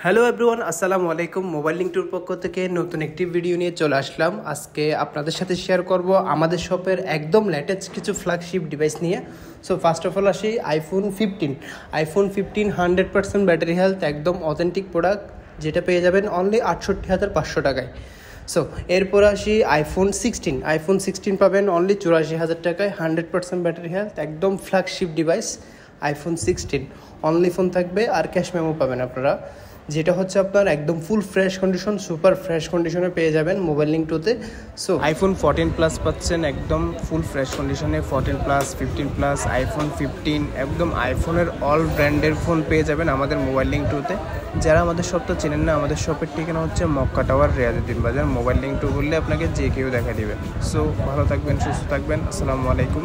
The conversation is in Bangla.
হ্যালো এভরিওয়ান, আসসালামু আলাইকুম। মোবাইল লিঙ্ক টুর পক্ষ থেকে নতুন একটি ভিডিও নিয়ে চলে আসলাম। আজকে আপনাদের সাথে শেয়ার করব আমাদের শপের একদম লেটেস্ট কিছু ফ্ল্যাগশিপ ডিভাইস নিয়ে। সো ফার্স্ট অফ অল আসি আইফোন 15 100% ব্যাটারি হেলথ, একদম অথেন্টিক প্রোডাক্ট, যেটা পেয়ে যাবেন অনলি 68,500 টাকায়। সো এরপর আসি আইফোন 16 পাবেন অনলি 84,000 টাকায়, 100% ব্যাটারি হেলথ, একদম flagship device iPhone 16। Only phone থাকবে আর ক্যাশ মেমো পাবেন আপনারা, যেটা হচ্ছে আপনার একদম full fresh condition, super fresh কন্ডিশনে পেয়ে যাবেন মোবাইল লিঙ্ক টুতে। সো আইফোন 14 প্লাস পাচ্ছেন একদম ফুল ফ্রেশ কন্ডিশনে, 14 প্লাস, 15 প্লাস, আইফোন 15, একদম আইফোনের অল ব্র্যান্ডের ফোন পেয়ে যাবেন আমাদের মোবাইল লিঙ্ক টুতে। যারা আমাদের শপটা চেনেন না, আমাদের শপের ঠিকানা হচ্ছে মক্কা টাওয়ার, রিয়াজউদ্দিন বাজার। মোবাইল লিঙ্ক টু বললে আপনাকে যে কেউ দেখা দিবে। সো ভালো থাকবেন, সুস্থ থাকবেন, আসসালামু আলাইকুম।